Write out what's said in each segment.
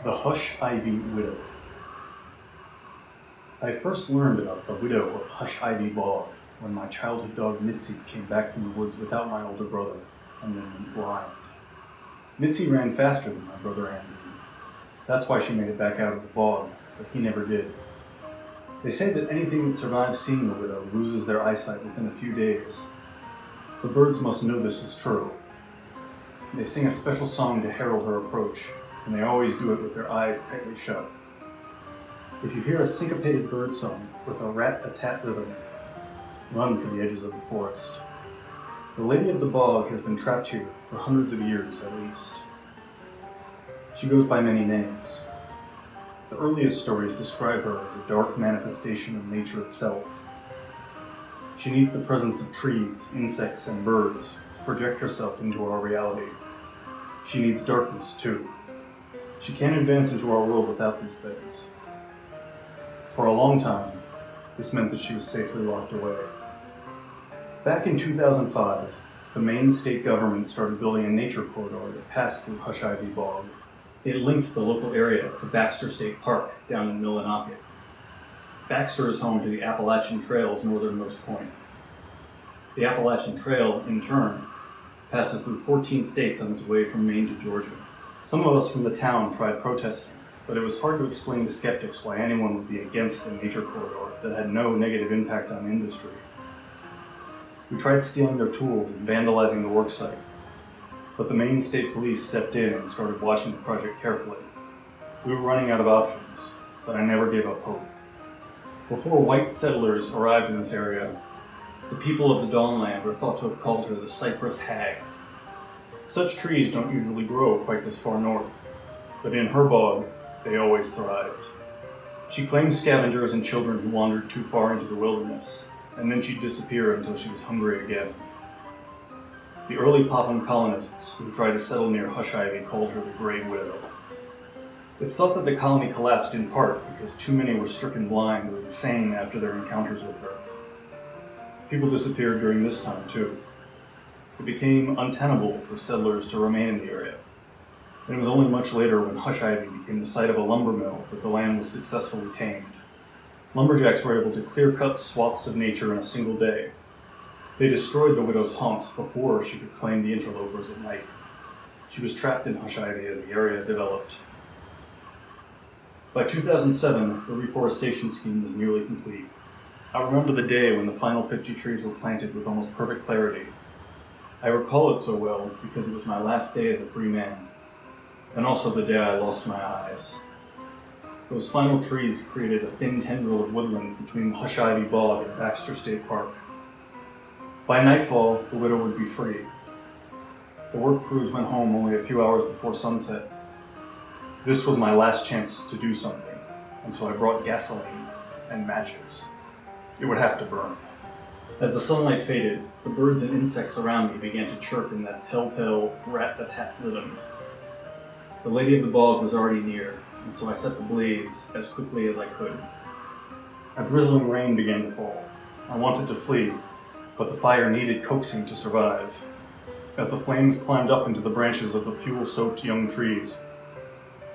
The Hush-Ivy Widow. I first learned about the Widow of Hush-Ivy Bog when my childhood dog Mitsy came back from the woods without my older brother and then went blind. Mitsy ran faster than my brother Andy. That's why she made it back out of the bog, but he never did. They say that anything that survives seeing the widow loses their eyesight within a few days. The birds must know this is true. They sing a special song to herald her approach, and they always do it with their eyes tightly shut. If you hear a syncopated bird song with a rat-a-tat rhythm, run for the edges of the forest. The Lady of the Bog has been trapped here for hundreds of years at least. She goes by many names. The earliest stories describe her as a dark manifestation of nature itself. She needs the presence of trees, insects, and birds to project herself into our reality. She needs darkness, too. She can't advance into our world without these things. For a long time, this meant that she was safely locked away. Back in 2005, the Maine state government started building a nature corridor that passed through Hush-Ivy Bog. It linked the local area to Baxter State Park down in Millinocket. Baxter is home to the Appalachian Trail's northernmost point. The Appalachian Trail, in turn, passes through 14 states on its way from Maine to Georgia. Some of us from the town tried protesting, but it was hard to explain to skeptics why anyone would be against a nature corridor that had no negative impact on industry. We tried stealing their tools and vandalizing the worksite, but the Maine State Police stepped in and started watching the project carefully. We were running out of options, but I never gave up hope. Before white settlers arrived in this area, the people of the Dawnland are thought to have called her the Cypress Hag. Such trees don't usually grow quite this far north, but in her bog, they always thrived. She claimed scavengers and children who wandered too far into the wilderness, and then she'd disappear until she was hungry again. The early Popham colonists who tried to settle near Hush-Ivy called her the Grey Widow. It's thought that the colony collapsed in part because too many were stricken blind or insane after their encounters with her. People disappeared during this time, too. It became untenable for settlers to remain in the area. And it was only much later when Hush-Ivy became the site of a lumber mill that the land was successfully tamed. Lumberjacks were able to clear-cut swaths of nature in a single day. They destroyed the widow's haunts before she could claim the interlopers at night. She was trapped in Hush-Ivy as the area developed. By 2007, the reforestation scheme was nearly complete. I remember the day when the final 50 trees were planted with almost perfect clarity. I recall it so well because it was my last day as a free man, and also the day I lost my eyes. Those final trees created a thin tendril of woodland between the Hush-Ivy Bog and Baxter State Park. By nightfall, the widow would be free. The work crews went home only a few hours before sunset. This was my last chance to do something, and so I brought gasoline and matches. It would have to burn. As the sunlight faded, the birds and insects around me began to chirp in that telltale rat-a-tat rhythm. The Lady of the Bog was already near, and so I set the blaze as quickly as I could. A drizzling rain began to fall. I wanted to flee, but the fire needed coaxing to survive. As the flames climbed up into the branches of the fuel-soaked young trees,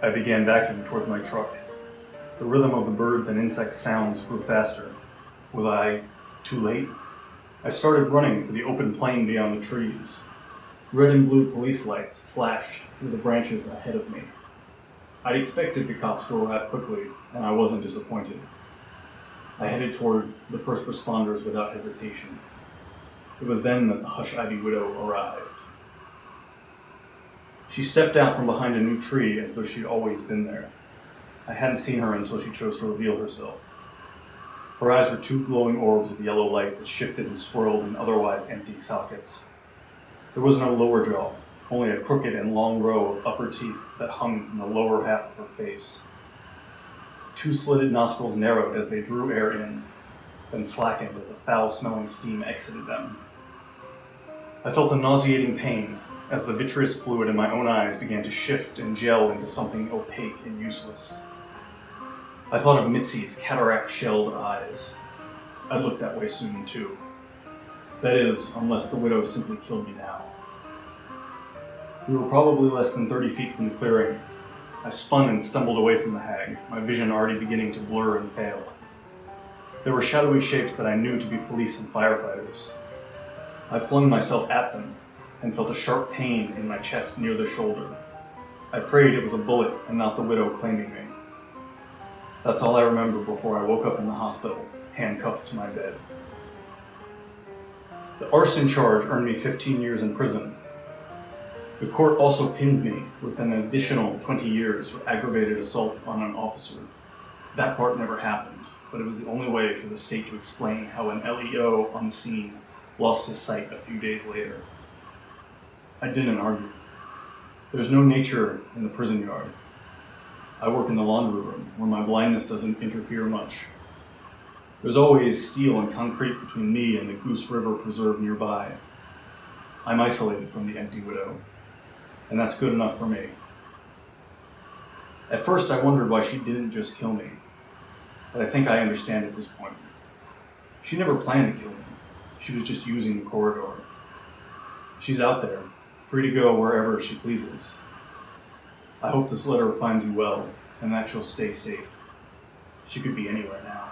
I began backing towards my truck. The rhythm of the birds and insect sounds grew faster. Was I too late? I started running for the open plain beyond the trees. Red and blue police lights flashed through the branches ahead of me. I'd expected the cops to arrive quickly, and I wasn't disappointed. I headed toward the first responders without hesitation. It was then that the Hush-Ivy Widow arrived. She stepped out from behind a new tree as though she'd always been there. I hadn't seen her until she chose to reveal herself. Her eyes were two glowing orbs of yellow light that shifted and swirled in otherwise empty sockets. There was no lower jaw, only a crooked and long row of upper teeth that hung from the lower half of her face. Two slitted nostrils narrowed as they drew air in, then slackened as a foul-smelling steam exited them. I felt a nauseating pain as the vitreous fluid in my own eyes began to shift and gel into something opaque and useless. I thought of Mitsy's cataract-shelled eyes. I'd look that way soon, too. That is, unless the widow simply killed me now. We were probably less than 30 feet from the clearing, I spun and stumbled away from the hag, my vision already beginning to blur and fail. There were shadowy shapes that I knew to be police and firefighters. I flung myself at them and felt a sharp pain in my chest near the shoulder. I prayed it was a bullet and not the widow claiming me. That's all I remember before I woke up in the hospital, handcuffed to my bed. The arson charge earned me 15 years in prison. The court also pinned me with an additional 20 years for aggravated assault on an officer. That part never happened, but it was the only way for the state to explain how an LEO on the scene lost his sight a few days later. I didn't argue. There's no nature in the prison yard. I work in the laundry room, where my blindness doesn't interfere much. There's always steel and concrete between me and the Goose River Preserve nearby. I'm isolated from the empty widow, and that's good enough for me. At first, I wondered why she didn't just kill me, but I think I understand at this point. She never planned to kill me. She was just using the corridor. She's out there, free to go wherever she pleases. I hope this letter finds you well, and that you'll stay safe. She could be anywhere now.